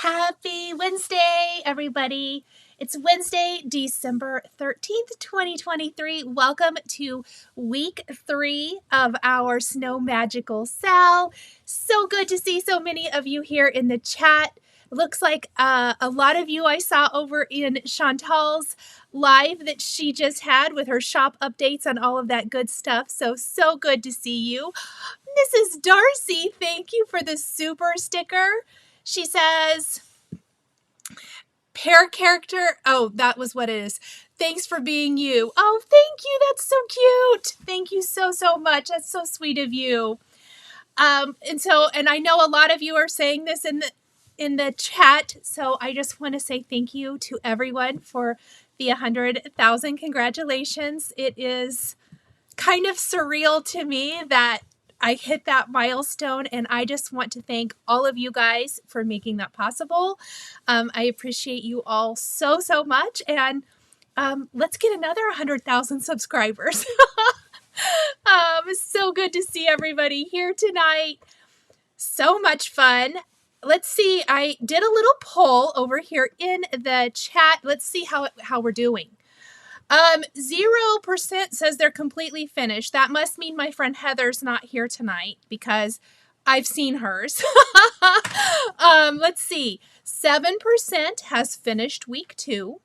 Happy Wednesday, everybody. It's Wednesday, December 13th, 2023. Welcome to week 3 of our Snow Magical SAL. So good to see so many of you here in the chat. Looks like a lot of you I saw over in Chantal's live that she just had with her shop updates and all of that good stuff. So good to see you. Mrs. Darcy, thank you for the super sticker. She says, pair character. Oh, that was what it is. Thanks for being you. Oh, thank you. That's so cute. Thank you so much. That's so sweet of you. And I know a lot of you are saying this in the chat. So I just want to say thank you to everyone for the 100,000 congratulations. It is kind of surreal to me that I hit that milestone, and I just want to thank all of you guys for making that possible. I appreciate you all so much, and let's get another 100,000 subscribers. So good to see everybody here tonight. So much fun. Let's see, I did a little poll over here in the chat. Let's see how we're doing. 0% says they're completely finished. That must mean my friend Heather's not here tonight because I've seen hers. Let's see. 7% has finished week 2.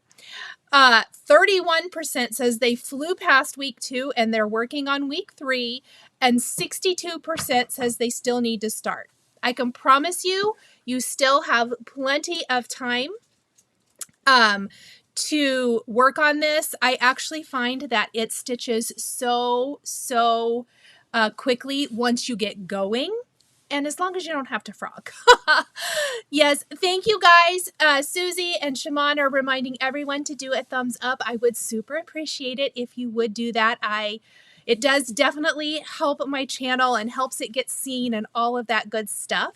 31% says they flew past week 2 and they're working on week 3. And 62% says they still need to start. I can promise you, you still have plenty of time. To work on this. I actually find that it stitches so quickly once you get going, and as long as you don't have to frog. Yes, thank you guys. Susie and Shimon are reminding everyone to do a thumbs up. I would super appreciate it if you would do that. It does definitely help my channel and helps it get seen and all of that good stuff.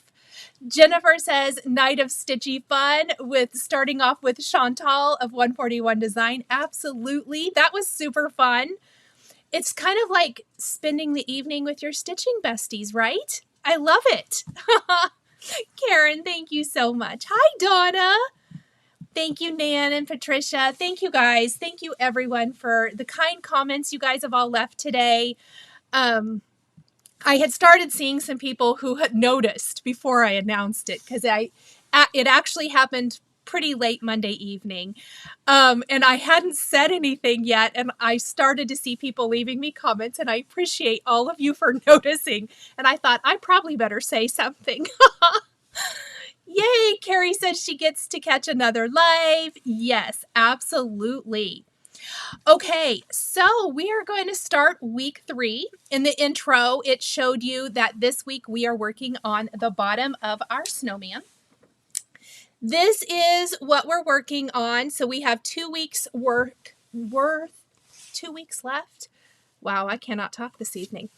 Jennifer says, night of stitchy fun with starting off with Chantal of 141 Design. Absolutely. That was super fun. It's kind of like spending the evening with your stitching besties, right? I love it. Karen, thank you so much. Hi, Donna. Thank you, Nan and Patricia. Thank you, guys. Thank you, everyone, for the kind comments you guys have all left today. I had started seeing some people who had noticed before I announced it because it actually happened pretty late Monday evening. And I hadn't said anything yet. And I started to see people leaving me comments, and I appreciate all of you for noticing. And I thought I probably better say something. Yay. Carrie says she gets to catch another live. Yes, absolutely. Okay, so we are going to start week 3. In the intro, it showed you that this week we are working on the bottom of our snowman. This is what we're working on. So we have 2 weeks worth 2 weeks left. Wow, I cannot talk this evening.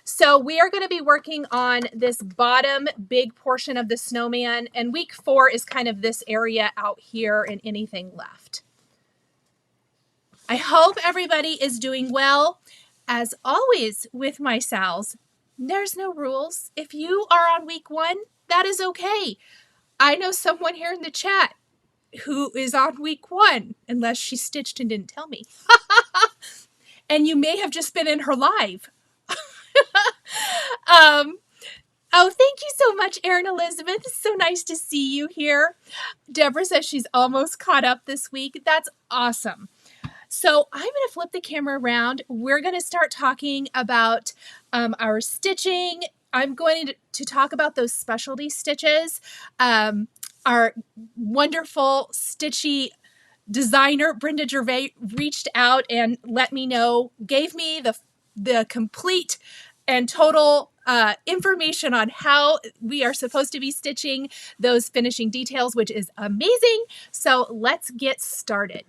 So we are going to be working on this bottom big portion of the snowman, and week 4 is kind of this area out here and anything left. I hope everybody is doing well. As always with my SALs, there's no rules. If you are on week 1, that is okay. I know someone here in the chat who is on week 1, unless she stitched and didn't tell me. And you may have just been in her live. Oh, thank you so much, Erin Elizabeth. It's so nice to see you here. Deborah says she's almost caught up this week. That's awesome. So I'm going to flip the camera around. We're going to start talking about our stitching. I'm going to talk about those specialty stitches. Our wonderful stitchy designer, Brenda Gervais, reached out and let me know, gave me the complete and total information on how we are supposed to be stitching those finishing details, which is amazing. So let's get started.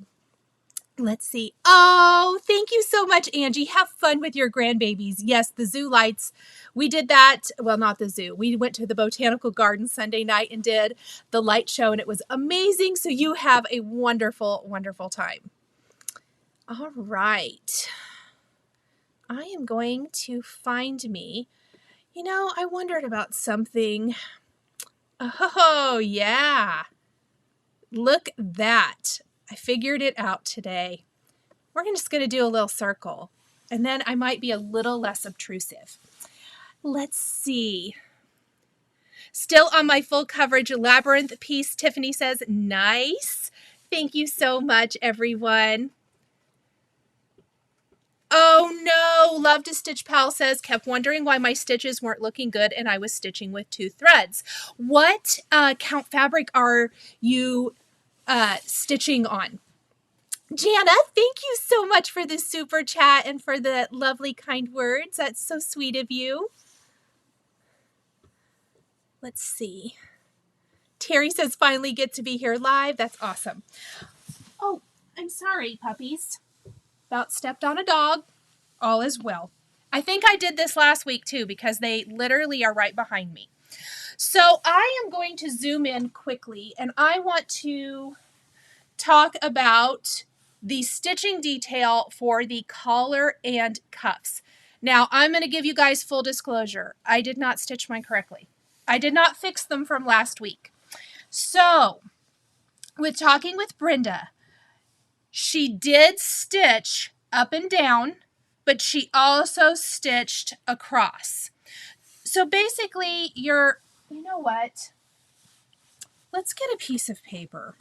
Let's see. Oh, thank you so much, Angie. Have fun with your grandbabies. Yes, the zoo lights. We did that. Well, not the zoo. We went to the botanical garden Sunday night and did the light show, and it was amazing. So you have a wonderful, wonderful time. All right. I am going to find me. You know, I wondered about something. Oh, yeah. Look at that. I figured it out today. We're just going to do a little circle, and then I might be a little less obtrusive. Let's see. Still on my full coverage labyrinth piece, Tiffany says, nice. Thank you so much, everyone. Oh no, Love to Stitch Pal says, kept wondering why my stitches weren't looking good and I was stitching with 2 threads. What count fabric are you stitching on? Jana, thank you so much for the super chat and for the lovely kind words. That's so sweet of you. Let's see. Terry says, finally get to be here live. That's awesome. Oh, I'm sorry, puppies. About stepped on a dog. All is well. I think I did this last week too because they literally are right behind me. So I am going to zoom in quickly and I want to talk about the stitching detail for the collar and cuffs. Now I'm going to give you guys full disclosure. I did not stitch mine correctly. I did not fix them from last week. So with talking with Brenda, she did stitch up and down, but she also stitched across. So basically you know what? Let's get a piece of paper.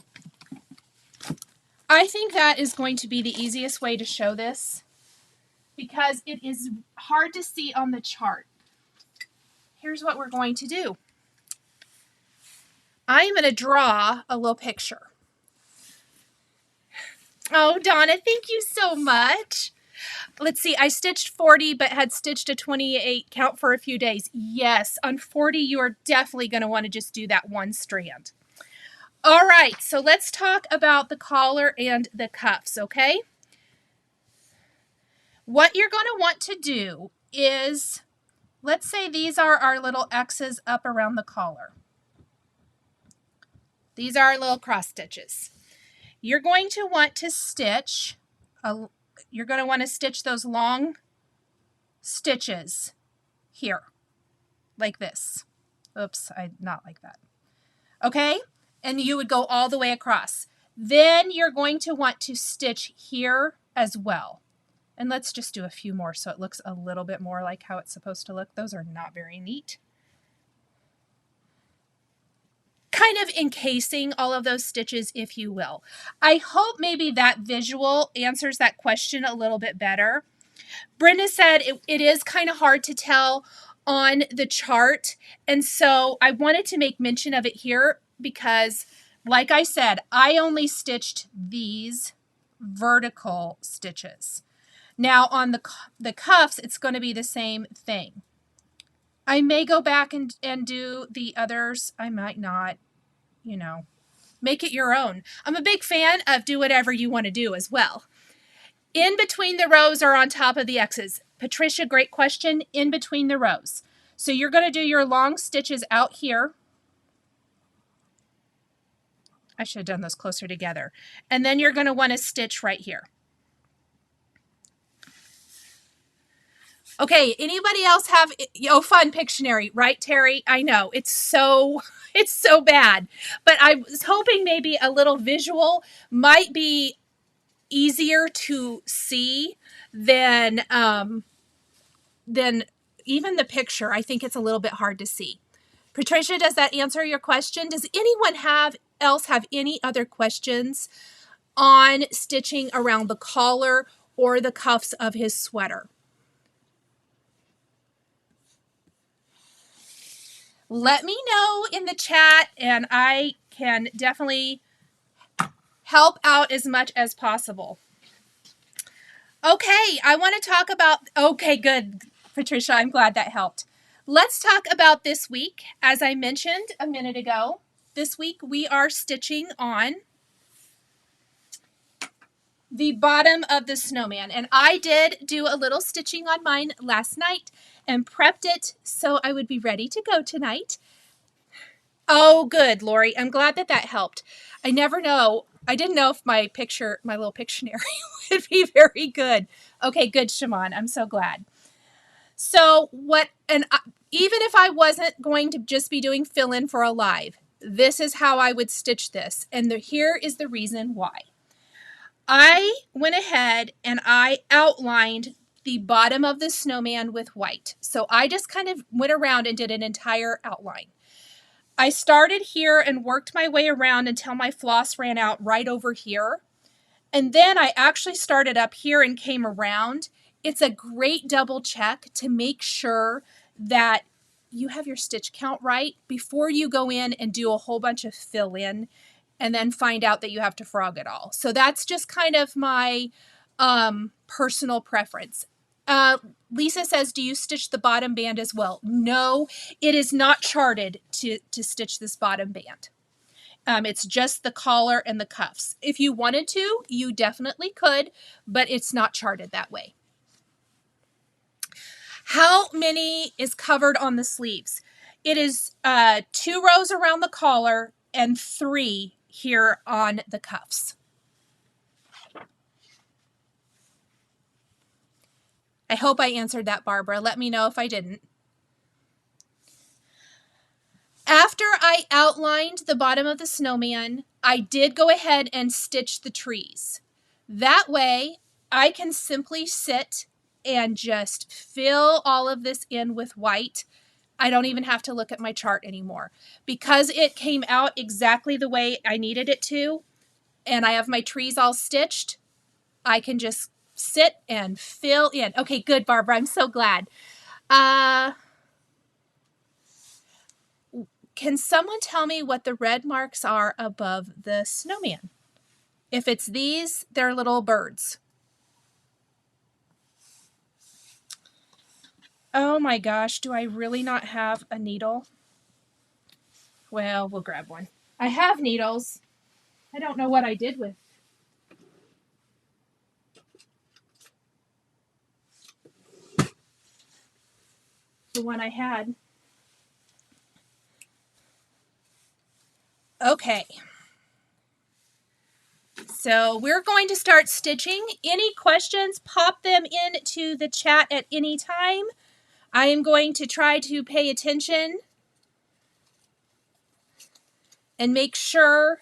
I think that is going to be the easiest way to show this because it is hard to see on the chart. Here's what we're going to do. I'm going to draw a little picture. Oh, Donna, thank you so much. Let's see, I stitched 40, but had stitched a 28 count for a few days. Yes, on 40, you are definitely going to want to just do that one strand. All right, so let's talk about the collar and the cuffs, okay? What you're going to want to do is, let's say these are our little X's up around the collar. These are our little cross stitches. You're going to want to stitch, you're going to want to stitch those long stitches here, like this. Oops, not like that. Okay? And you would go all the way across. Then you're going to want to stitch here as well. And let's just do a few more so it looks a little bit more like how it's supposed to look. Those are not very neat. Kind of encasing all of those stitches, if you will. I hope maybe that visual answers that question a little bit better. Brenda said it is kind of hard to tell on the chart. And so I wanted to make mention of it here because, like I said, I only stitched these vertical stitches. Now on the cuffs, it's going to be the same thing. I may go back and do the others. I might not, you know, make it your own. I'm a big fan of do whatever you want to do as well. In between the rows or on top of the X's. Patricia, great question. In between the rows. So you're going to do your long stitches out here. I should have done those closer together. And then you're going to want to stitch right here. Okay, anybody else have, fun Pictionary, right, Terry? I know, it's so bad. But I was hoping maybe a little visual might be easier to see than even the picture. I think it's a little bit hard to see. Patricia, does that answer your question? Does anyone else have any other questions on stitching around the collar or the cuffs of his sweater? Let me know in the chat and I can definitely help out as much as possible. Okay, I want to talk about, okay, good, Patricia, I'm glad that helped. Let's talk about this week. As I mentioned a minute ago, this week we are stitching on the bottom of the snowman. And I did do a little stitching on mine last night and prepped it so I would be ready to go tonight. Oh, good, Lori. I'm glad that helped. I never know. I didn't know if my little Pictionary would be very good. Okay, good, Shimon. I'm so glad. So even if I wasn't going to just be doing fill-in for a live, this is how I would stitch this. And here is the reason why. I went ahead and I outlined the bottom of the snowman with white. So I just kind of went around and did an entire outline. I started here and worked my way around until my floss ran out right over here. And then I actually started up here and came around. It's a great double check to make sure that you have your stitch count right before you go in and do a whole bunch of fill in and then find out that you have to frog it all. So that's just kind of my personal preference. Lisa says, do you stitch the bottom band as well? No, it is not charted to stitch this bottom band. It's just the collar and the cuffs. If you wanted to, you definitely could, but it's not charted that way. How many is covered on the sleeves? It is 2 rows around the collar and 3 here on the cuffs. I hope I answered that, Barbara. Let me know if I didn't. After I outlined the bottom of the snowman, I did go ahead and stitch the trees. That way, I can simply sit and just fill all of this in with white. I don't even have to look at my chart anymore. Because it came out exactly the way I needed it to, and I have my trees all stitched, I can just sit and fill in. Okay, good, Barbara. I'm so glad. Can someone tell me what the red marks are above the snowman? If it's these, they're little birds. Oh my gosh, do I really not have a needle? Well, we'll grab one. I have needles. I don't know what I did with the one I had. Okay. So we're going to start stitching. Any questions, pop them into the chat at any time. I am going to try to pay attention and make sure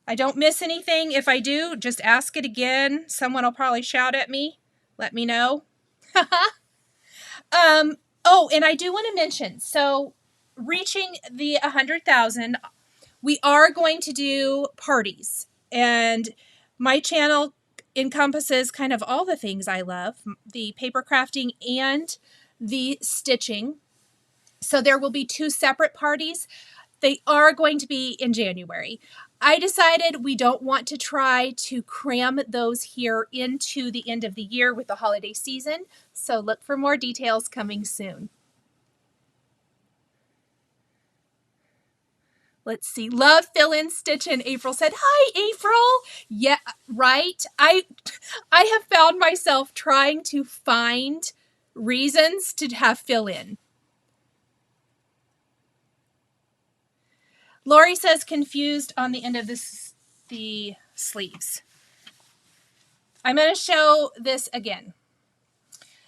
I don't miss anything. If I do, just ask it again. Someone will probably shout at me. Let me know. Oh, and I do want to mention, so reaching the 100,000, we are going to do parties. And my channel encompasses kind of all the things I love, the paper crafting and the stitching. So there will be 2 separate parties. They are going to be in January. I decided we don't want to try to cram those here into the end of the year with the holiday season. So look for more details coming soon. Let's see. Love fill-in stitching. April said, hi, April. Yeah, right. I have found myself trying to find reasons to have fill-in. Lori says confused on the end of the sleeves. I'm going to show this again.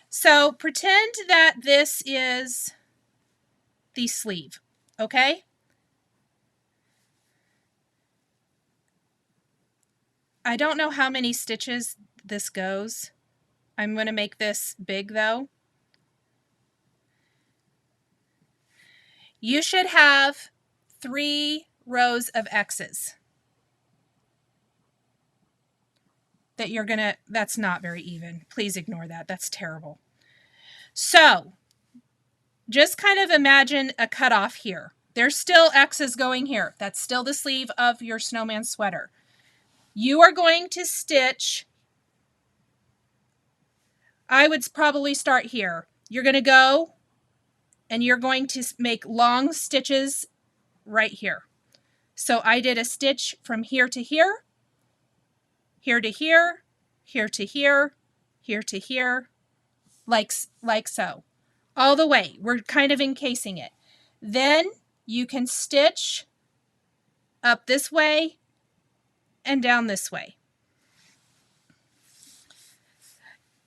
So pretend that this is the sleeve, okay? I don't know how many stitches this goes. I'm going to make this big though. You should have 3 rows of X's that you're gonna, that's not very even. Please ignore that. That's terrible. So just kind of imagine a cutoff here. There's still X's going here. That's still the sleeve of your snowman sweater. You are going to stitch, I would probably start here. You're going to go and you're going to make long stitches right here. So I did a stitch from here to here, here to here, here to here, here to here, like so. All the way. We're kind of encasing it. Then you can stitch up this way and down this way.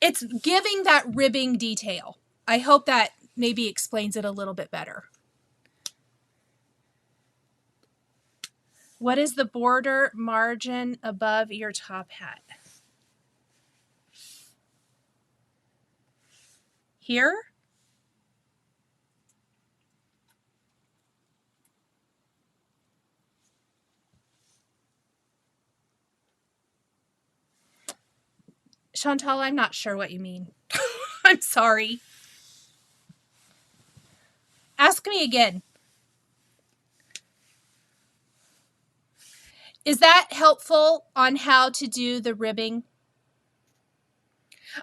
It's giving that ribbing detail. I hope that maybe explains it a little bit better. What is the border margin above your top hat? Here? Chantal, I'm not sure what you mean. I'm sorry. Ask me again. Is that helpful on how to do the ribbing?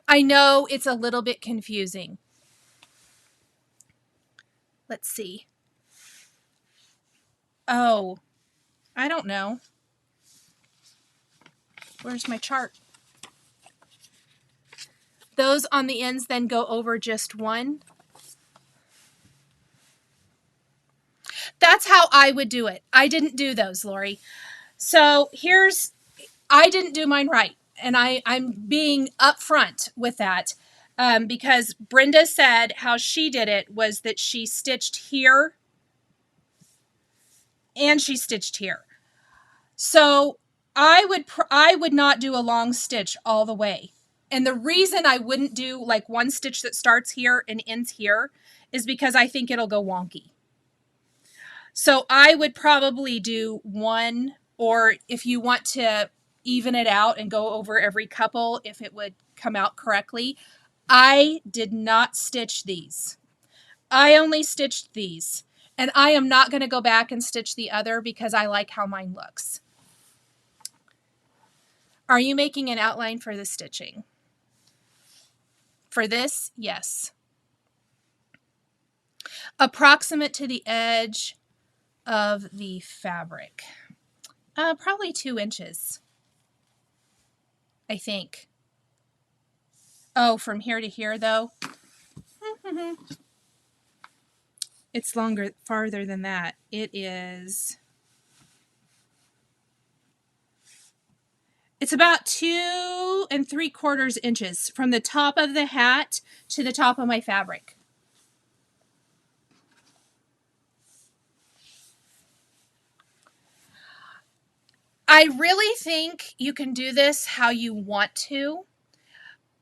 I know it's a little bit confusing. Let's see. Oh, I don't know. Where's my chart? Those on the ends then go over just one. That's how I would do it. I didn't do those, Lori. So I didn't do mine right. And I'm being upfront with that because Brenda said how she did it was that she stitched here and she stitched here. So I would not do a long stitch all the way. And the reason I wouldn't do like one stitch that starts here and ends here is because I think it'll go wonky. So I would probably do one, or if you want to even it out and go over every couple, if it would come out correctly. I did not stitch these. I only stitched these. And I am not going to go back and stitch the other because I like how mine looks. Are you making an outline for the stitching? For this, yes. Approximate to the edge of the fabric. Probably 2 inches, I think. Oh, from here to here, though? It's farther than that. It's about 2 3/4 inches from the top of the hat to the top of my fabric. I really think you can do this how you want to.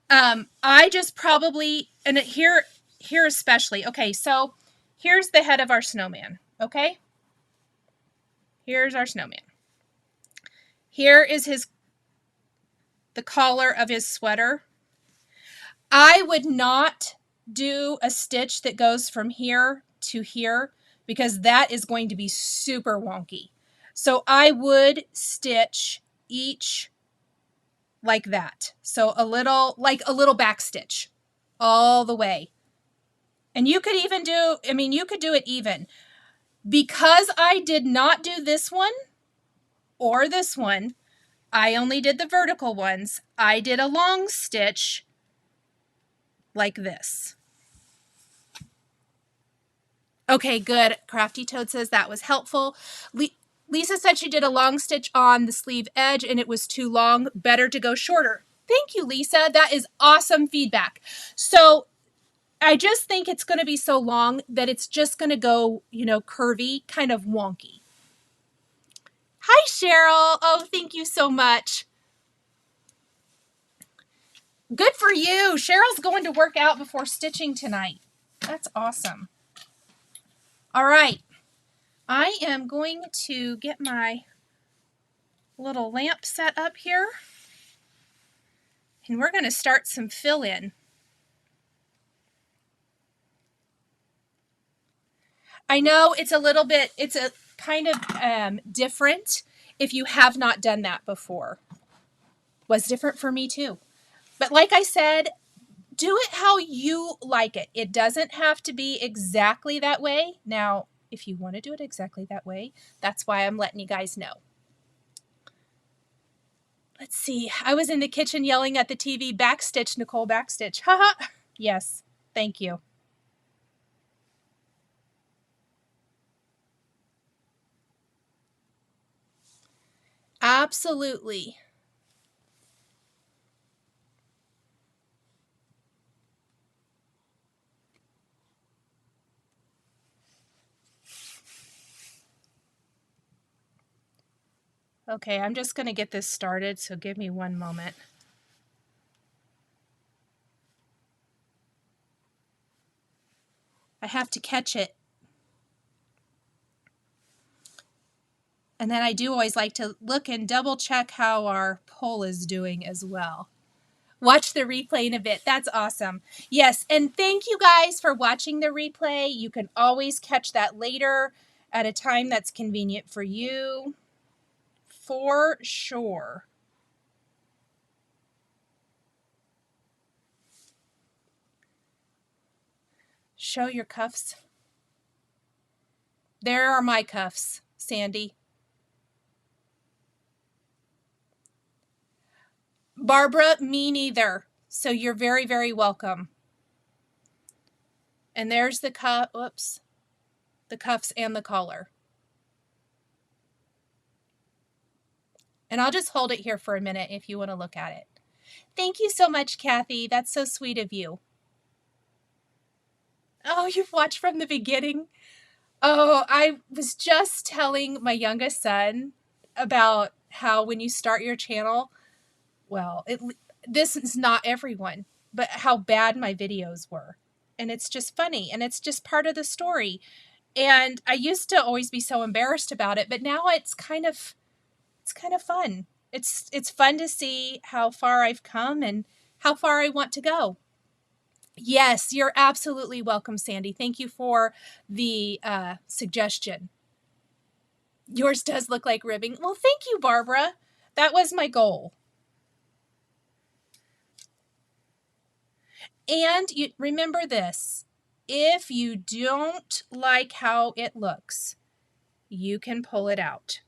I just probably, and here especially, okay, so here's the head of our snowman, okay? Here's our snowman. Here is the collar of his sweater. I would not do a stitch that goes from here to here because that is going to be super wonky. So I would stitch each like that. So like a little back stitch all the way. And you could even you could do it even. Because I did not do this one or this one, I only did the vertical ones. I did a long stitch like this. Okay, good. Crafty Toad says that was helpful. Lisa said she did a long stitch on the sleeve edge and it was too long. Better to go shorter. Thank you, Lisa. That is awesome feedback. So I just think it's going to be so long that it's just going to go, curvy, kind of wonky. Hi, Cheryl. Oh, thank you so much. Good for you. Cheryl's going to work out before stitching tonight. That's awesome. All right. I am going to get my little lamp set up here. And we're going to start some fill in. I know it's a kind of different if you have not done that before. Was different for me too. But like I said, do it how you like it. It doesn't have to be exactly that way. Now, if you want to do it exactly that way, that's why I'm letting you guys know. Let's see. I was in the kitchen yelling at the TV, backstitch, Nicole, backstitch. Haha. Yes. Thank you. Absolutely. Okay, I'm just going to get this started, so give me one moment. I have to catch it. And then I do always like to look and double check how our poll is doing as well. Watch the replay in a bit. That's awesome. Yes, and thank you guys for watching the replay. You can always catch that later at a time that's convenient for you. For sure. Show your cuffs. There are my cuffs, Sandy. Barbara, me neither. So you're very, very welcome. And there's the cuffs and the collar. And I'll just hold it here for a minute if you want to look at it. Thank you so much, Kathy. That's so sweet of you. Oh, you've watched from the beginning? Oh, I was just telling my youngest son about how when you start your channel, well, this is not everyone, but how bad my videos were. And it's just funny, and it's just part of the story. And I used to always be so embarrassed about it, but now it's kind of fun. It's fun to see how far I've come and how far I want to go. Yes, you're absolutely welcome, Sandy. Thank you for the suggestion. Yours does look like ribbing. Well, thank you, Barbara. That was my goal. And you remember this. If you don't like how it looks, you can pull it out.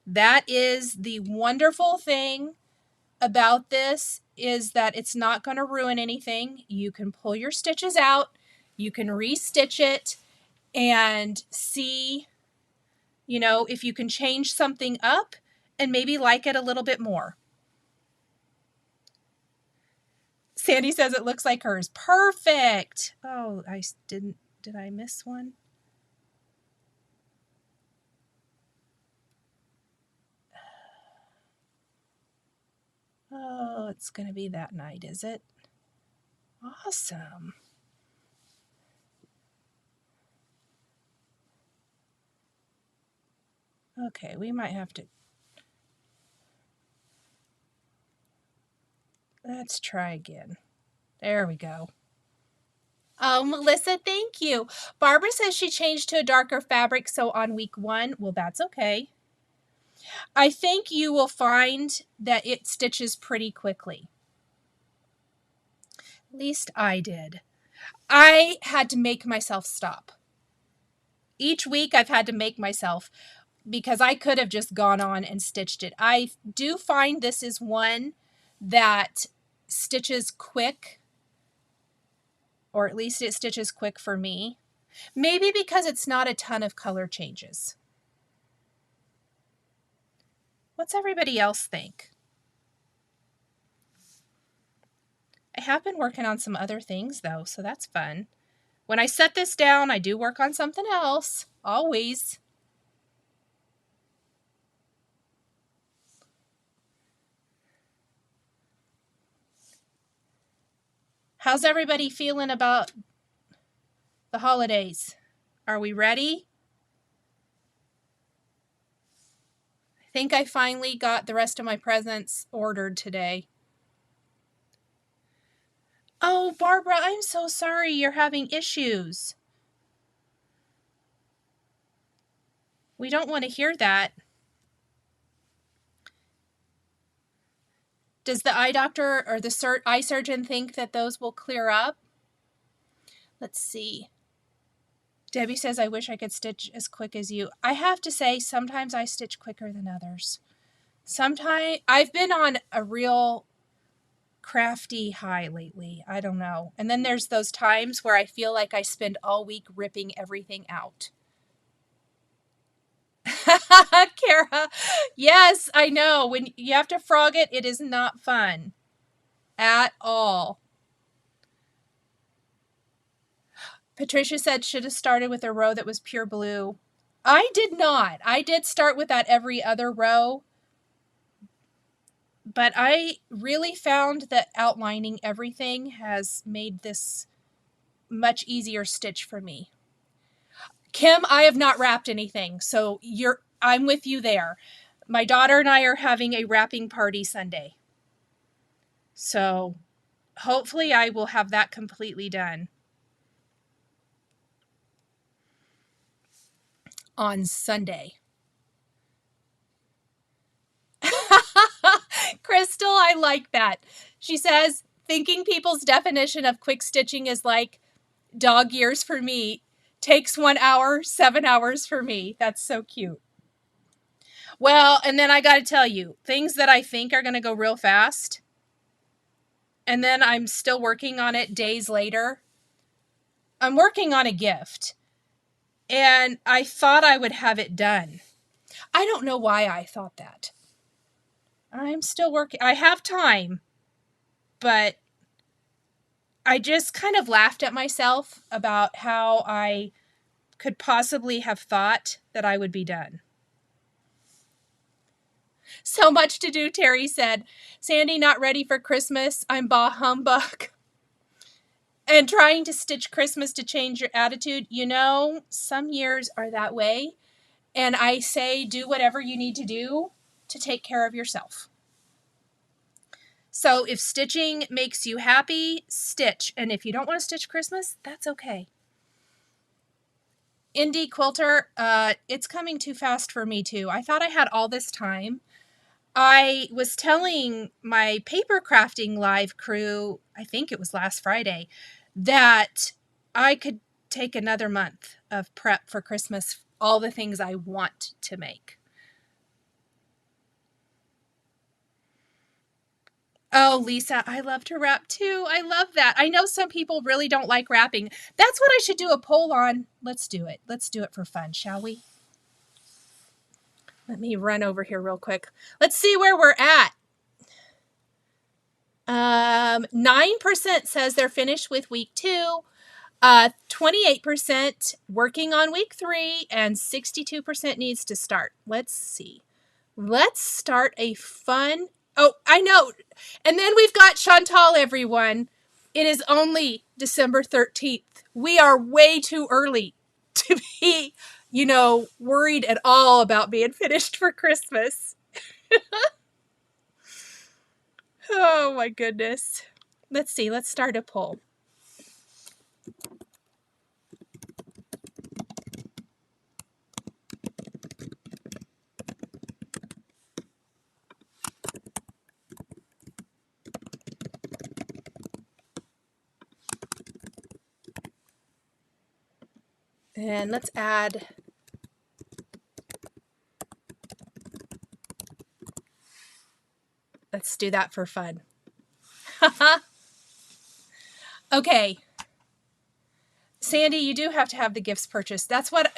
That is the wonderful thing about this, is that it's not going to ruin anything. You can pull your stitches out, you can restitch it and see, you know, if you can change something up and maybe like it a little bit more. Sandy says it looks like hers. Perfect. Oh, did I miss one? Oh, it's going to be that night, is it? Awesome. Okay, we might have to. Let's try again. There we go. Oh, Melissa, thank you. Barbara says she changed to a darker fabric, so on week 1, well, that's okay. I think you will find that it stitches pretty quickly. At least I did. I had to make myself stop. Each week I've had to make myself, because I could have just gone on and stitched it. I do find this is one that stitches quick, or at least it stitches quick for me. Maybe because it's not a ton of color changes. What's everybody else think? I have been working on some other things though, so that's fun. When I set this down, I do work on something else, always. How's everybody feeling about the holidays? Are we ready? I think I finally got the rest of my presents ordered today. Oh, Barbara, I'm so sorry you're having issues. We don't want to hear that. Does the eye doctor or the eye surgeon think that those will clear up? Let's see. Debbie says, I wish I could stitch as quick as you. I have to say, sometimes I stitch quicker than others. Sometimes I've been on a real crafty high lately. I don't know. And then there's those times where I feel like I spend all week ripping everything out. Kara, yes, I know. When you have to frog it, it is not fun at all. Patricia said should have started with a row that was pure blue. I did not. I did start with that every other row, But I really found that outlining everything has made this much easier stitch for me. Kim, I have not wrapped anything, so I'm with you there. My daughter and I are having a wrapping party Sunday. So hopefully I will have that completely done on Sunday. Crystal, I like that. She says, thinking people's definition of quick stitching is like dog years for me. Takes 1 hour, 7 hours for me. That's so cute. Well, and then I got to tell you, things that I think are going to go real fast, and then I'm still working on it days later. I'm working on a gift, and I thought I would have it done. I don't know why I thought that. I'm still working. I have time, but I just kind of laughed at myself about how I could possibly have thought that I would be done. So much to do, Terry said. Sandy, not ready for Christmas. I'm bah humbug. And trying to stitch Christmas to change your attitude. You know, some years are that way. And I say do whatever you need to do to take care of yourself. So if stitching makes you happy, stitch. And if you don't want to stitch Christmas, that's okay. Indie Quilter, it's coming too fast for me too. I thought I had all this time. I was telling my paper crafting live crew, I think it was last Friday, that I could take another month of prep for Christmas, all the things I want to make. Oh, Lisa, I love to wrap too. I love that. I know some people really don't like wrapping. That's what I should do a poll on. Let's do it. Let's do it for fun, shall we? Let me run over here real quick. Let's see where we're at. 9% says they're finished with week 2. 28% working on week 3, and 62% needs to start. Let's see. Let's start a fun. Oh, I know. And then we've got Chantal, everyone. It is only December 13th. We are way too early to be, worried at all about being finished for Christmas. Oh my goodness. Let's see. Let's start a poll. And let's add let's do that for fun. Okay. Sandy, you do have to have the gifts purchased. That's what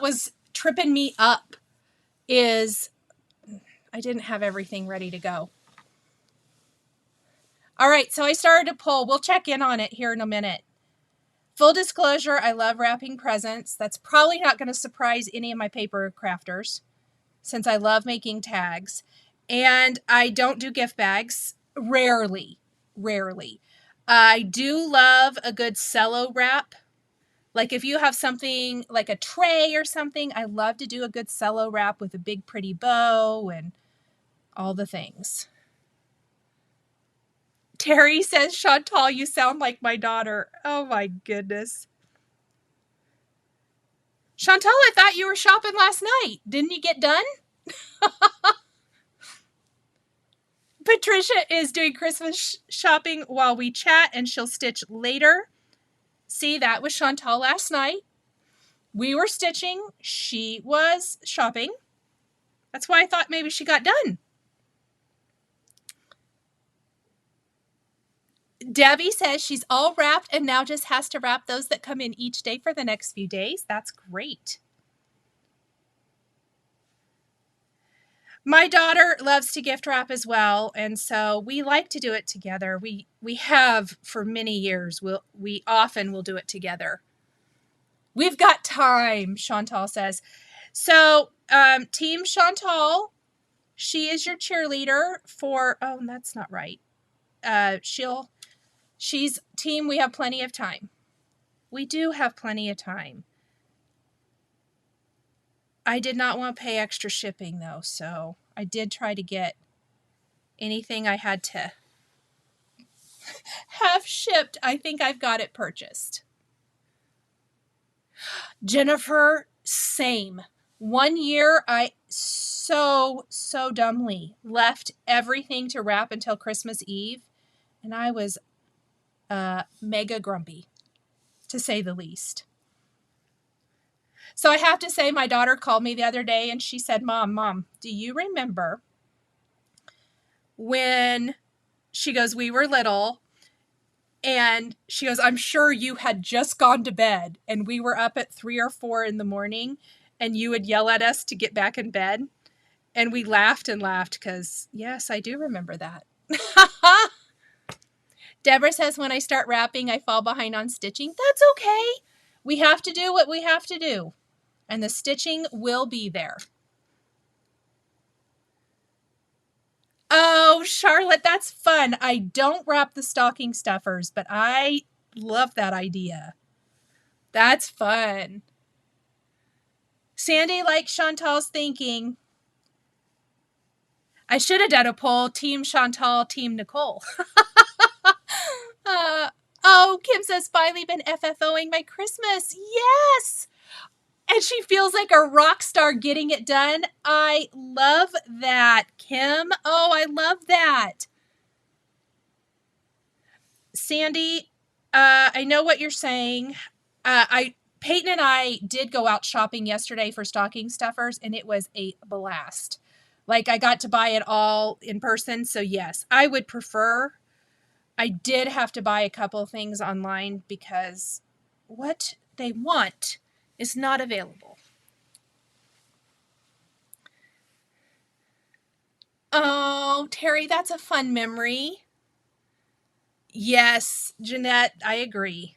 was tripping me up, is I didn't have everything ready to go. All right, so I started a poll. We'll check in on it here in a minute. Full disclosure, I love wrapping presents. That's probably not going to surprise any of my paper crafters, since I love making tags. And I don't do gift bags. Rarely. I do love a good cello wrap. Like if you have something like a tray or something, I love to do a good cello wrap with a big pretty bow and all the things. Terry says, Chantal, you sound like my daughter. Oh my goodness. Chantal, I thought you were shopping last night. Didn't you get done? Patricia is doing Christmas shopping while we chat, and she'll stitch later. See, that was Chantal last night. We were stitching. She was shopping. That's why I thought maybe she got done. Debbie says she's all wrapped and now just has to wrap those that come in each day for the next few days. That's great. My daughter loves to gift wrap as well, and so we like to do it together. We have for many years. We often will do it together. We've got time, Chantal says. So, Team Chantal, She is your cheerleader for, oh, that's not right. She's team, we have plenty of time. We do have plenty of time. I did not want to pay extra shipping though, so I did try to get anything I had to have shipped. I think I've got it purchased. Jennifer, same. One year I so dumbly left everything to wrap until Christmas Eve, and I was mega grumpy, to say the least. So I have to say, my daughter called me the other day and she said, Mom, do you remember when, she goes, we were little, and she goes, I'm sure you had just gone to bed and we were up at 3 or 4 in the morning and you would yell at us to get back in bed. And we laughed and laughed because, yes, I do remember that. Deborah says, when I start wrapping, I fall behind on stitching. That's okay. We have to do what we have to do. And the stitching will be there. Oh, Charlotte, that's fun. I don't wrap the stocking stuffers, but I love that idea. That's fun. Sandy likes Chantal's thinking. I should have done a poll, Team Chantal, Team Nichol. Oh, Kim says, finally been FFOing by Christmas. Yes. And she feels like a rock star getting it done. I love that, Kim. Oh, I love that. Sandy, I know what you're saying. Peyton and I did go out shopping yesterday for stocking stuffers, and it was a blast. Like, I got to buy it all in person. So yes, I would prefer. I did have to buy a couple of things online because what they want is not available. Oh, Terry, that's a fun memory. Yes, Jeanette, I agree.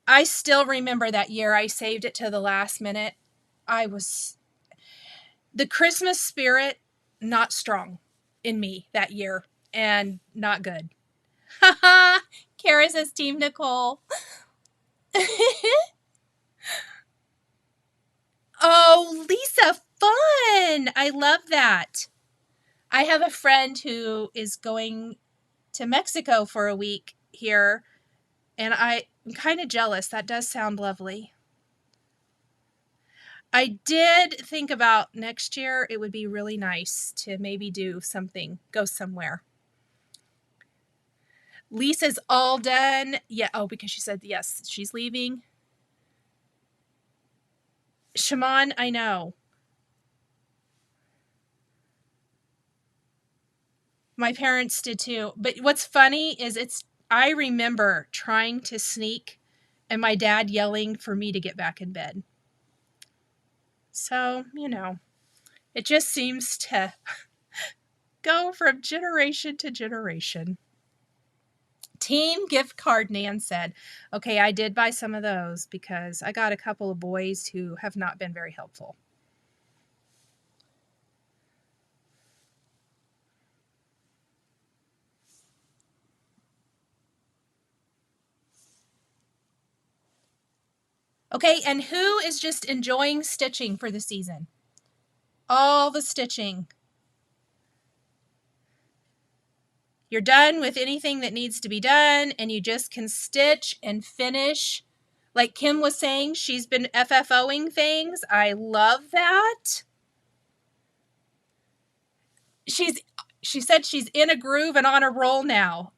I still remember that year. I saved it to the last minute. The Christmas spirit, not strong in me that year, and not good. Haha, Kara says Team Nichol. Oh, Lisa, fun. I love that. I have a friend who is going to Mexico for a week here, and I'm kind of jealous. That does sound lovely. I did think about next year. It would be really nice to maybe do something, go somewhere. Lisa's all done. Yeah. Oh, because she said, yes, she's leaving. Shimon, I know. My parents did too. But what's funny is I remember trying to sneak and my dad yelling for me to get back in bed. So, it just seems to go from generation to generation. Team gift card, Nan said. Okay, I did buy some of those because I got a couple of boys who have not been very helpful. Okay, and who is just enjoying stitching for the season? All the stitching. You're done with anything that needs to be done, and you just can stitch and finish. Like Kim was saying, she's been FFOing things. I love that. She said she's in a groove and on a roll now.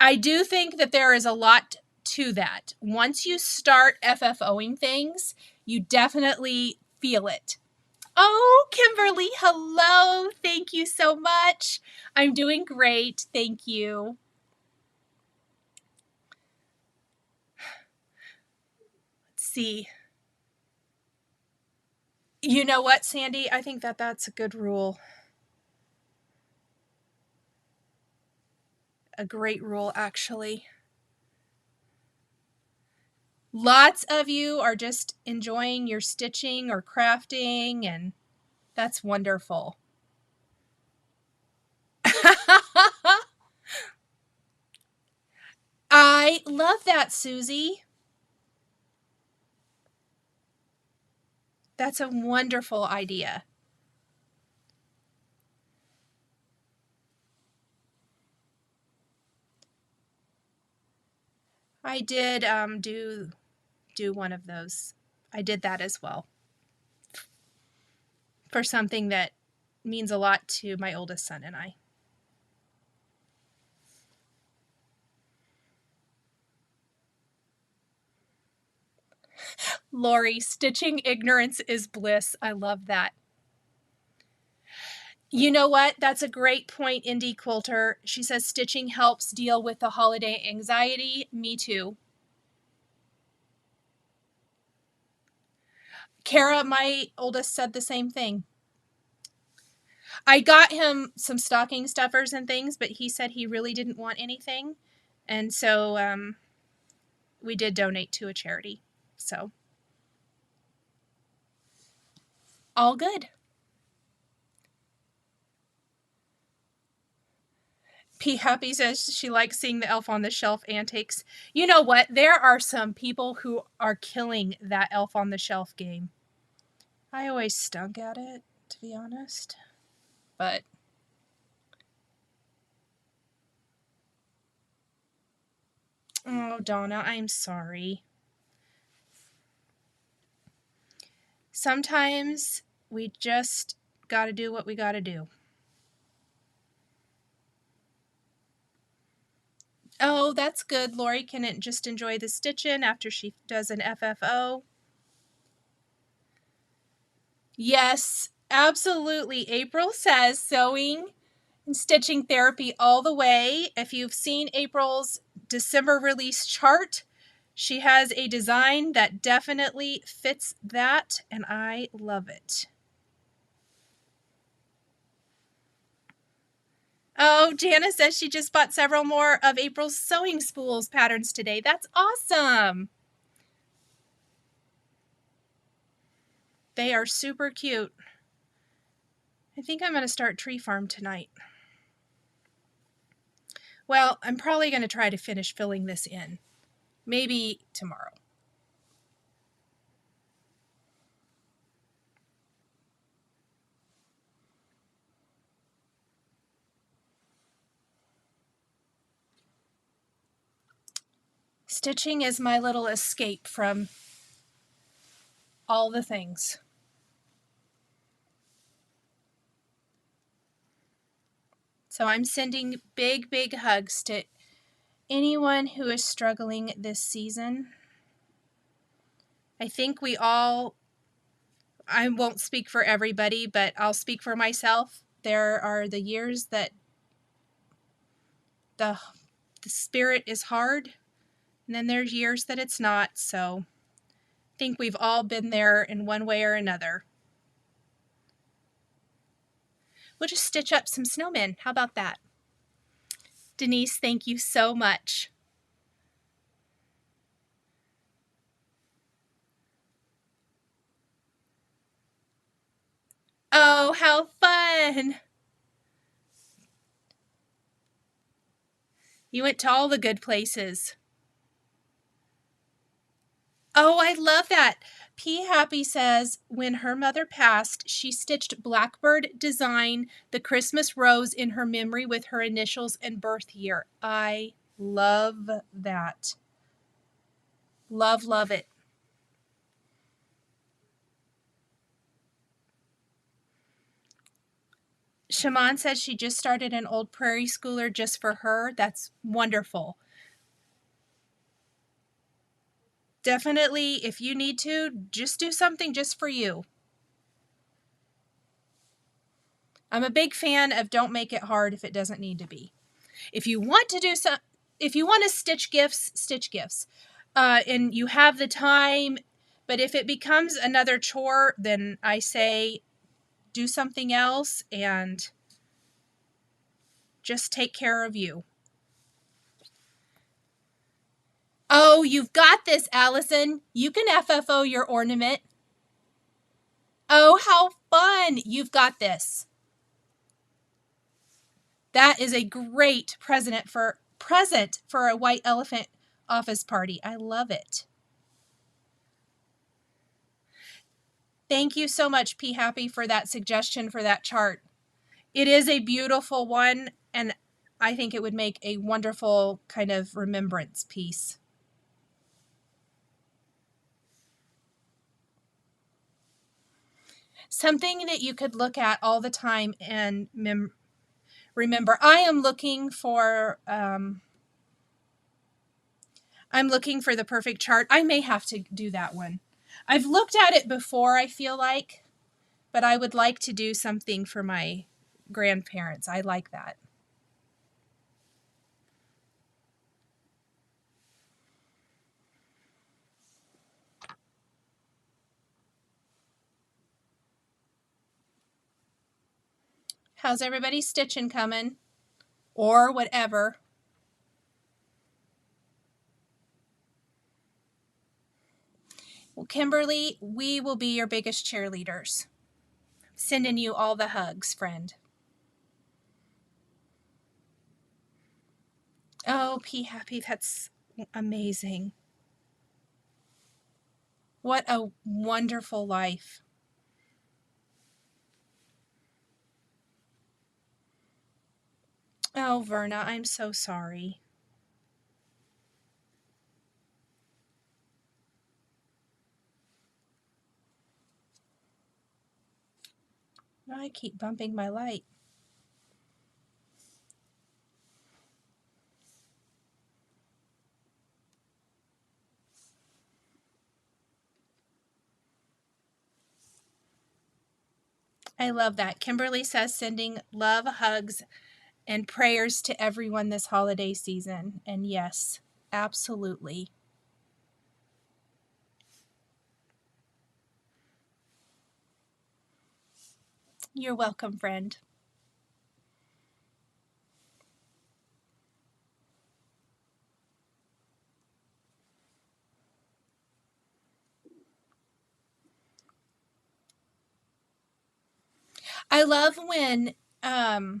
I do think that there is a lot to that. Once you start FFOing things, you definitely feel it. Oh, Kimberly, hello. Thank you so much. I'm doing great. Thank you. Let's see. You know what, Sandy? I think that's a good rule. A great rule, actually. Lots of you are just enjoying your stitching or crafting, and that's wonderful. love that, Susie. That's a wonderful idea. I did do one of those. I did that as well for something that means a lot to my oldest son and I. Lori, stitching ignorance is bliss. I love that. You know what? That's a great point, Indie Quilter. She says stitching helps deal with the holiday anxiety. Me too. Kara, my oldest, said the same thing. I got him some stocking stuffers and things, but he said he really didn't want anything. And so we did donate to a charity. So all good. P. Happy says she likes seeing the Elf on the Shelf antics. You know what? There are some people who are killing that Elf on the Shelf game. I always stunk at it, to be honest. But oh, Donna, I'm sorry. Sometimes we just gotta do what we gotta do. Oh, that's good. Lori can just enjoy the stitching after she does an FFO. Yes, absolutely. April says sewing and stitching therapy all the way. If you've seen April's December release chart, she has a design that definitely fits that, and I love it. Oh, Janice says she just bought several more of April's sewing spools patterns today. That's awesome. They are super cute. I think I'm going to start Tree Farm tonight. Well, I'm probably going to try to finish filling this in. Maybe tomorrow. Stitching is my little escape from all the things. So I'm sending big, big hugs to anyone who is struggling this season. I think we all, I won't speak for everybody, but I'll speak for myself. There are the years that the spirit is hard, and then there's years that it's not. So I think we've all been there in one way or another. We'll just stitch up some snowmen. How about that? Denise, thank you so much. Oh, how fun! You went to all the good places. Oh, I love that. P. Happy says, when her mother passed, she stitched Blackbird design, the Christmas rose in her memory with her initials and birth year. I love that. Love, love it. Shaman says she just started an old prairie schooler just for her. That's wonderful. Definitely, if you need to, just do something just for you. I'm a big fan of don't make it hard if it doesn't need to be. If you want to do some, if you want to stitch gifts, stitch gifts. And you have the time, but if it becomes another chore, then I say do something else and just take care of you. Oh, you've got this, Allison. You can FFO your ornament. Oh, how fun. You've got this. That is a great present for a white elephant office party. I love it. Thank you so much, P. Happy, for that suggestion for that chart. It is a beautiful one, and I think it would make a wonderful kind of remembrance piece. Something that you could look at all the time and remember. I am looking for the perfect chart. I may have to do that one. I've looked at it before, I feel like, but I would like to do something for my grandparents. I like that. How's everybody stitching coming? Or whatever. Well, Kimberly, we will be your biggest cheerleaders. Sending you all the hugs, friend. Oh, P. Happy, that's amazing. What a wonderful life. Oh, Verna, I'm so sorry. I keep bumping my light. I love that. Kimberly says sending love, hugs, and prayers to everyone this holiday season. And yes, absolutely. You're welcome, friend. I love when, oh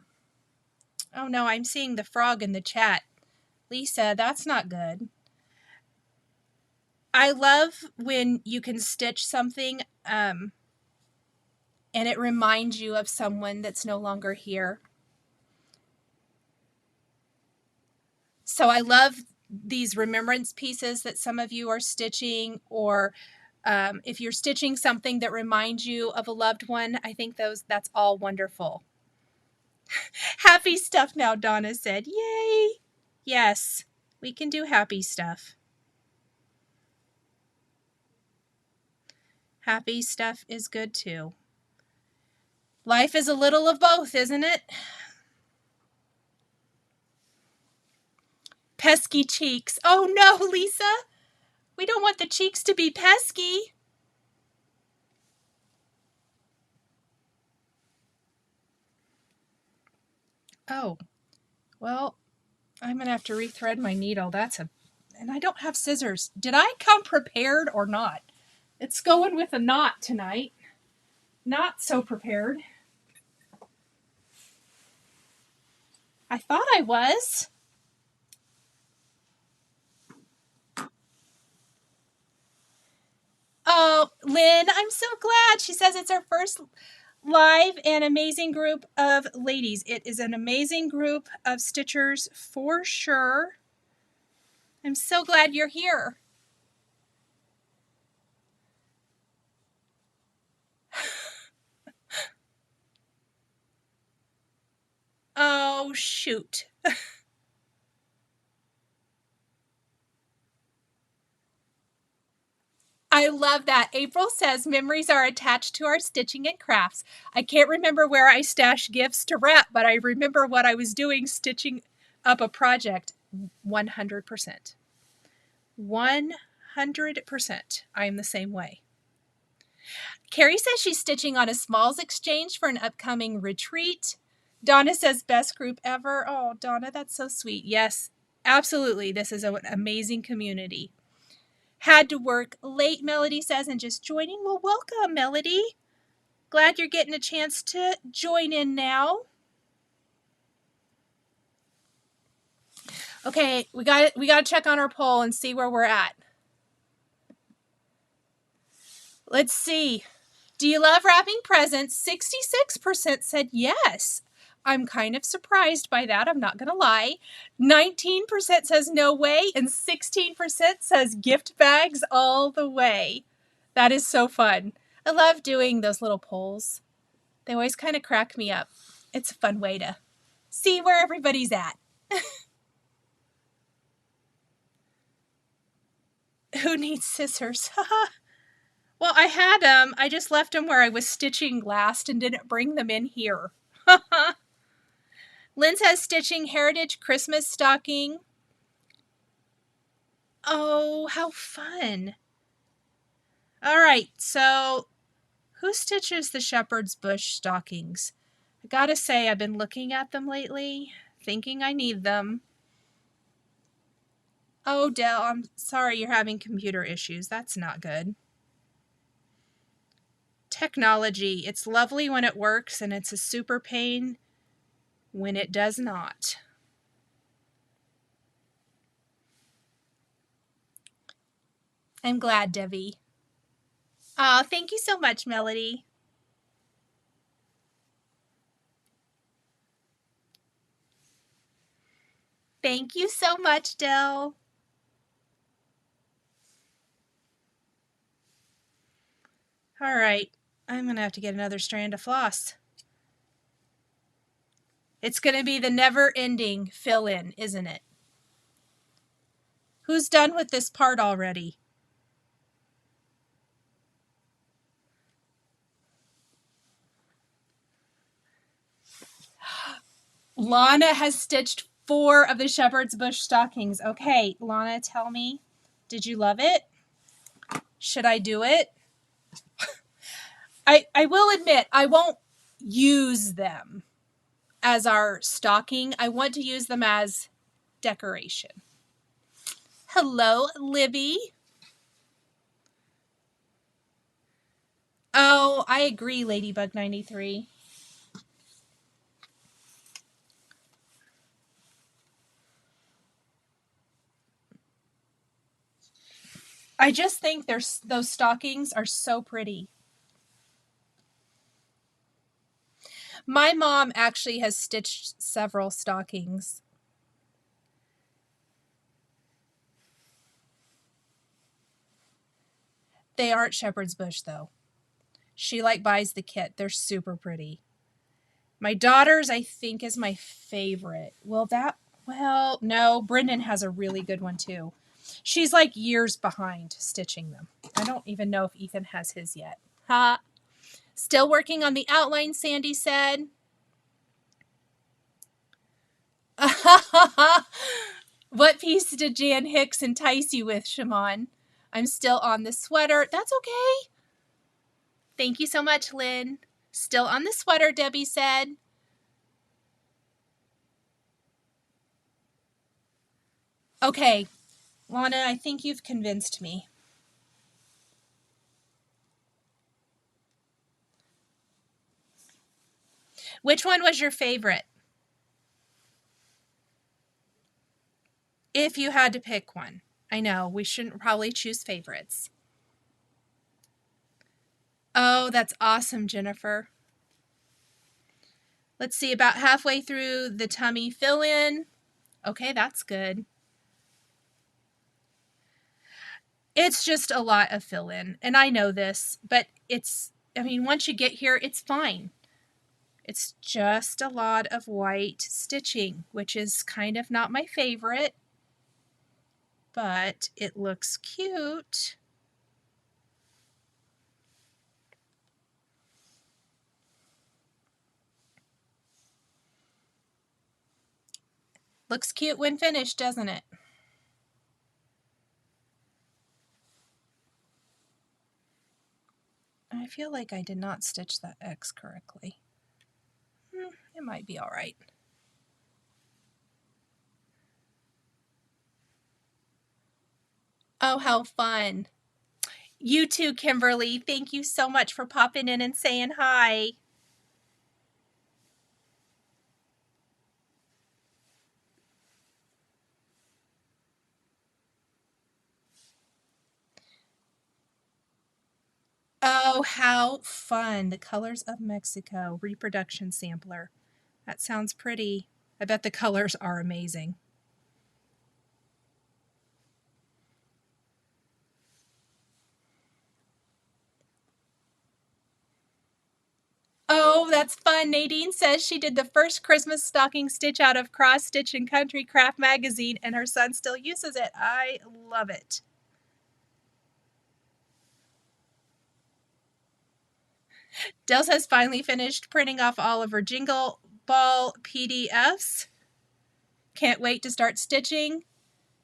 no, I'm seeing the frog in the chat. Lisa, that's not good. I love when you can stitch something and it reminds you of someone that's no longer here. So I love these remembrance pieces that some of you are stitching, or if you're stitching something that reminds you of a loved one, I think that's all wonderful. Happy stuff now, Donna said. Yay! Yes, we can do happy stuff. Happy stuff is good too. Life is a little of both, isn't it? Pesky cheeks. Oh no, Lisa. We don't want the cheeks to be pesky. Oh, well, I'm going to have to rethread my needle. And I don't have scissors. Did I come prepared or not? It's going with a knot tonight. Not so prepared. I thought I was. Oh, Lynn, I'm so glad. She says it's our first live and amazing group of ladies. It is an amazing group of stitchers for sure. I'm so glad you're here. Oh, shoot. I love that. April says memories are attached to our stitching and crafts. I can't remember where I stashed gifts to wrap, but I remember what I was doing stitching up a project. 100%. 100%. I am the same way. Carrie says she's stitching on a smalls exchange for an upcoming retreat. Donna says best group ever. Oh, Donna, that's so sweet. Yes, absolutely. This is an amazing community. Had to work late, Melody says, and just joining. Well, welcome, Melody. Glad you're getting a chance to join in now. Okay, we got to check on our poll and see where we're at. Let's see. Do you love wrapping presents? 66% said yes. I'm kind of surprised by that. I'm not going to lie. 19% says no way, and 16% says gift bags all the way. That is so fun. I love doing those little polls. They always kind of crack me up. It's a fun way to see where everybody's at. Who needs scissors? Well, I had them. I just left them where I was stitching last and didn't bring them in here. Lynn says stitching Heritage Christmas stocking. Oh, how fun. All right, so who stitches the shepherd's bush stockings? I gotta say, I've been looking at them lately, thinking I need them. Oh, Dell, I'm sorry you're having computer issues. That's not good. Technology. It's lovely when it works, and it's a super pain when it does not. I'm glad, Debbie. Oh, thank you so much, Melody. Thank you so much, Dell. All right, I'm going to have to get another strand of floss. It's going to be the never-ending fill-in, isn't it? Who's done with this part already? Lana has stitched 4 of the shepherd's bush stockings. Okay, Lana, tell me, did you love it? Should I do it? I will admit, I won't use them as our stocking. I want to use them as decoration. Hello, Libby. Oh, I agree, Ladybug 93. I just think those stockings are so pretty. My mom actually has stitched several stockings. They aren't shepherd's bush though. She buys the kit. They're super pretty. My daughter's, I think, is my favorite. Well, no, Brendan has a really good one too. She's years behind stitching them. I don't even know if Ethan has his yet. Ha. Still working on the outline, Sandy said. What piece did Jan Hicks entice you with, Shimon? I'm still on the sweater. That's okay. Thank you so much, Lynn. Still on the sweater, Debbie said. Okay, Lana, I think you've convinced me. Which one was your favorite? If you had to pick one. I know, we shouldn't probably choose favorites. Oh, that's awesome, Jennifer. Let's see, about halfway through the tummy fill-in. Okay, that's good. It's just a lot of fill-in, and I know this, but once you get here, it's fine. It's just a lot of white stitching, which is kind of not my favorite, but it looks cute. Looks cute when finished, doesn't it? I feel like I did not stitch that X correctly. It might be all right. Oh, how fun. You too, Kimberly. Thank you so much for popping in and saying hi. Oh, how fun. The Colors of Mexico reproduction sampler. That sounds pretty. I bet the colors are amazing. Oh, that's fun. Nadine says she did the first Christmas stocking stitch out of Cross Stitch and Country Craft magazine, and her son still uses it. I love it. Dels has finally finished printing off all of her Jingle Ball PDFs. Can't wait to start stitching,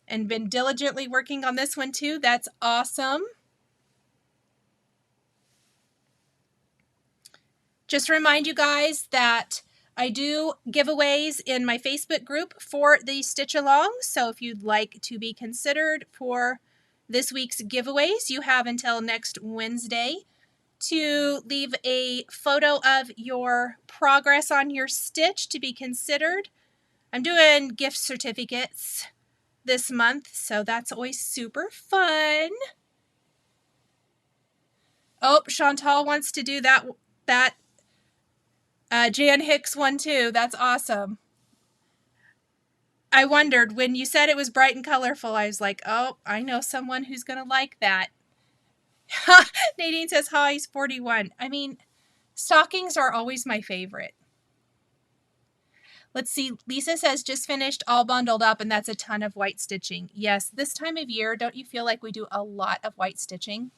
and been diligently working on this one too. That's awesome. Just remind you guys that I do giveaways in my Facebook group for the Stitch Along. So if you'd like to be considered for this week's giveaways, you have until next Wednesday to leave a photo of your progress on your stitch to be considered. I'm doing gift certificates this month, so that's always super fun. Oh, Chantal wants to do that Jan Hicks one too. That's awesome. I wondered when you said it was bright and colorful, I was like, oh, I know someone who's going to like that. Nadine says, hi, he's 41. I mean, stockings are always my favorite. Let's see. Lisa says, just finished all bundled up, and that's a ton of white stitching. Yes, this time of year, don't you feel like we do a lot of white stitching?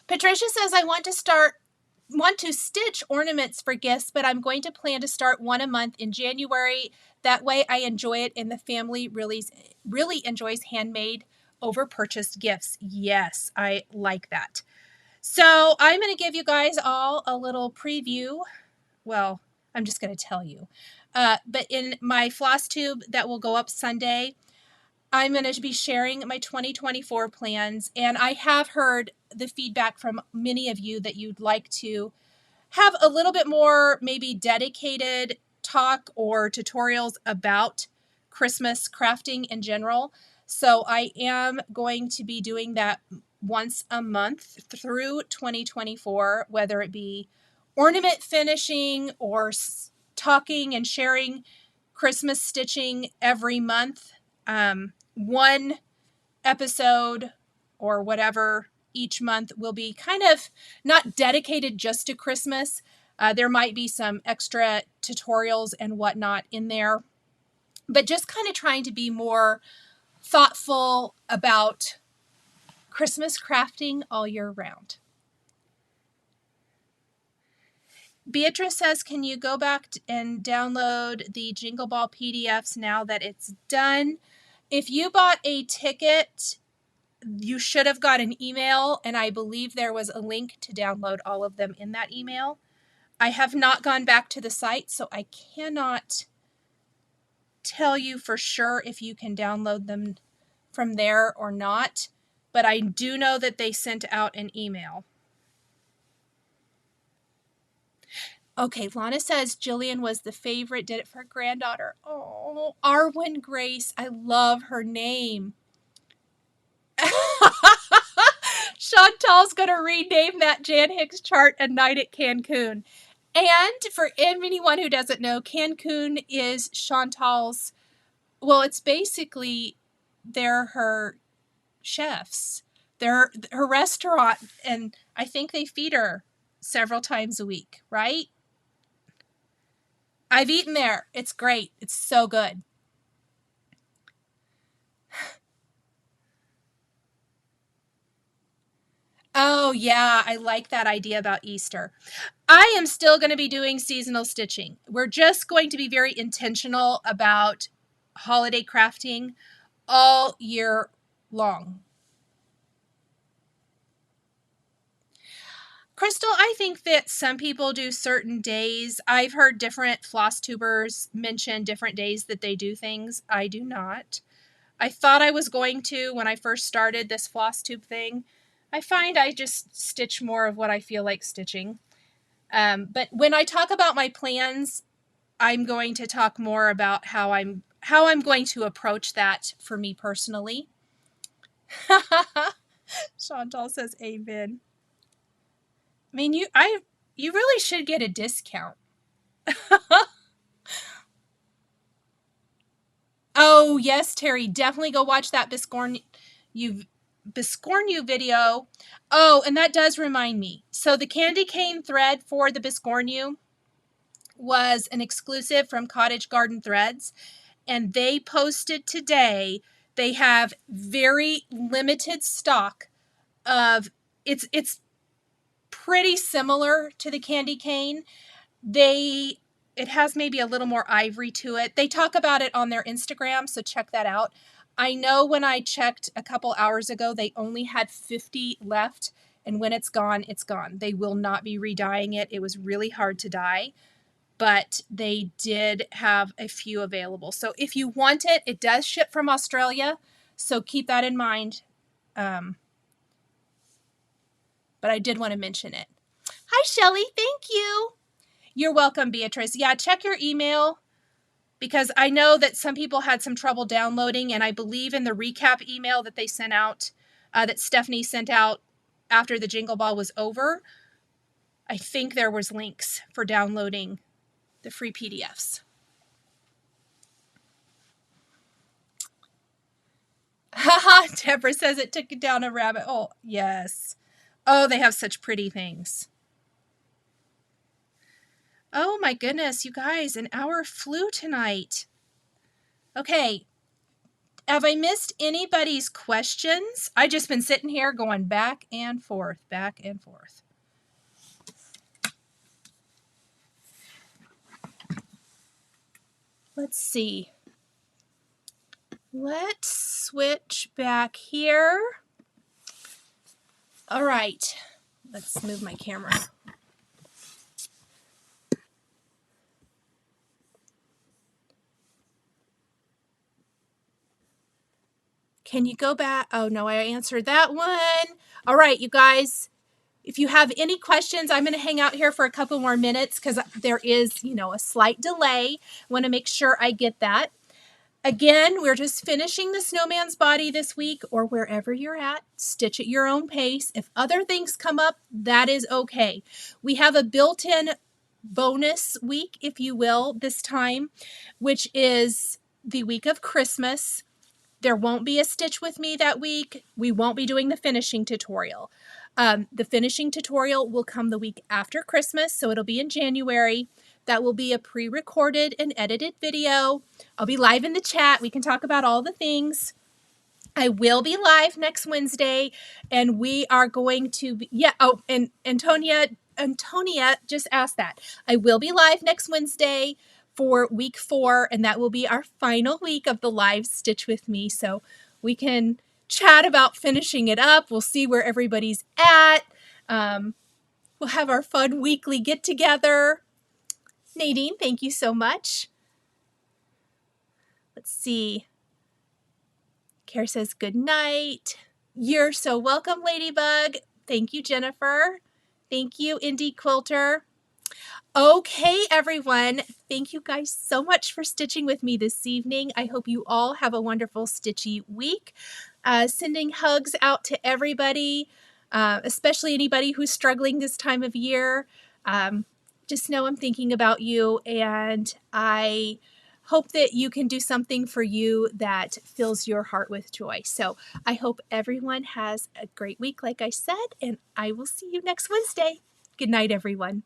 Patricia says, I want to stitch ornaments for gifts, but I'm going to plan to start one a month in January. That way I enjoy it, and the family really enjoys handmade over purchased gifts. Yes, I like that. So I'm going to give you guys all a little preview. Well, I'm just going to tell you. But in my Flosstube that will go up Sunday, I'm going to be sharing my 2024 plans, and I have heard the feedback from many of you that you'd like to have a little bit more maybe dedicated talk or tutorials about Christmas crafting in general. So I am going to be doing that once a month through 2024, whether it be ornament finishing or talking and sharing Christmas stitching every month. One episode or whatever each month will be kind of not dedicated just to Christmas. There might be some extra tutorials and whatnot in there, but just kind of trying to be more thoughtful about Christmas crafting all year round. Beatrice says, can you go back and download the Jingle Ball PDFs now that it's done? If you bought a ticket, you should have got an email, and I believe there was a link to download all of them in that email. I have not gone back to the site, so I cannot tell you for sure if you can download them from there or not, but I do know that they sent out an email. Okay, Lana says Jillian was the favorite, did it for her granddaughter. Oh, Arwen Grace, I love her name. Chantal's going to rename that Jan Hicks chart A Night at Cancun. And for anyone who doesn't know, Cancun is Chantal's, well, it's basically they're her chefs. They're her restaurant, and I think they feed her several times a week, right? I've eaten there. It's great. It's so good. Oh, yeah, I like that idea about Easter. I am still going to be doing seasonal stitching. We're just going to be very intentional about holiday crafting all year long. Crystal, I think that some people do certain days. I've heard different floss tubers mention different days that they do things. I do not. I thought I was going to when I first started this floss tube thing. I find I just stitch more of what I feel like stitching. But when I talk about my plans, I'm going to talk more about how I'm going to approach that for me personally. Chantal says amen. I mean, you really should get a discount. Oh, yes, Terry, definitely go watch that Biscornu video. Oh, and that does remind me. So the candy cane thread for the Biscornu was an exclusive from Cottage Garden Threads, and they posted today. They have very limited stock of it's pretty similar to the candy cane. It has maybe a little more ivory to it. They talk about it on their Instagram, so check that out. I know when I checked a couple hours ago, they only had 50 left, and when it's gone, it's gone. They will not be re-dyeing it. It was really hard to dye, but they did have a few available. So if you want it, it does ship from Australia, so keep that in mind. But I did want to mention it. Hi, Shelly. Thank you. You're welcome, Beatrice. Yeah, check your email, because I know that some people had some trouble downloading, and I believe in the recap email that they sent out, that Stephanie sent out after the Jingle Ball was over, I think there was links for downloading the free PDFs. Haha, Deborah says it took it down a rabbit hole. Yes. Oh, they have such pretty things. Oh my goodness, you guys, an hour flew tonight. Okay, have I missed anybody's questions? I've just been sitting here going back and forth, back and forth. Let's see. Let's switch back here. All right, let's move my camera. Can you go back? Oh, no, I answered that one. All right, you guys, if you have any questions, I'm going to hang out here for a couple more minutes because there is, a slight delay. I want to make sure I get that. Again, we're just finishing the snowman's body this week, or wherever you're at. Stitch at your own pace. If other things come up, that is okay. We have a built-in bonus week, if you will, this time, which is the week of Christmas. There won't be a stitch with me that week. We won't be doing the finishing tutorial. The finishing tutorial will come the week after Christmas, so it'll be in January. That will be a pre-recorded and edited video. I'll be live in the chat. We can talk about all the things. I will be live next Wednesday, and we are going to be, and Antonia just asked that. I will be live next Wednesday for week 4, and that will be our final week of the live Stitch with Me. So we can chat about finishing it up. We'll see where everybody's at. We'll have our fun weekly get together. Nadine, thank you so much. Let's see. Care says good night. You're so welcome, Ladybug. Thank you, Jennifer. Thank you, Indie Quilter. Okay, everyone. Thank you guys so much for stitching with me this evening. I hope you all have a wonderful stitchy week. Sending hugs out to everybody, especially anybody who's struggling this time of year. Just know I'm thinking about you, and I hope that you can do something for you that fills your heart with joy. So I hope everyone has a great week, like I said, and I will see you next Wednesday. Good night, everyone.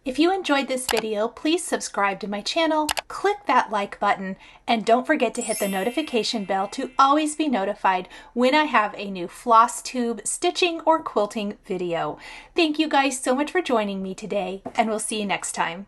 If you enjoyed this video, please subscribe to my channel, click that like button, and don't forget to hit the notification bell to always be notified when I have a new Flosstube stitching or quilting video. Thank you guys so much for joining me today, and we'll see you next time.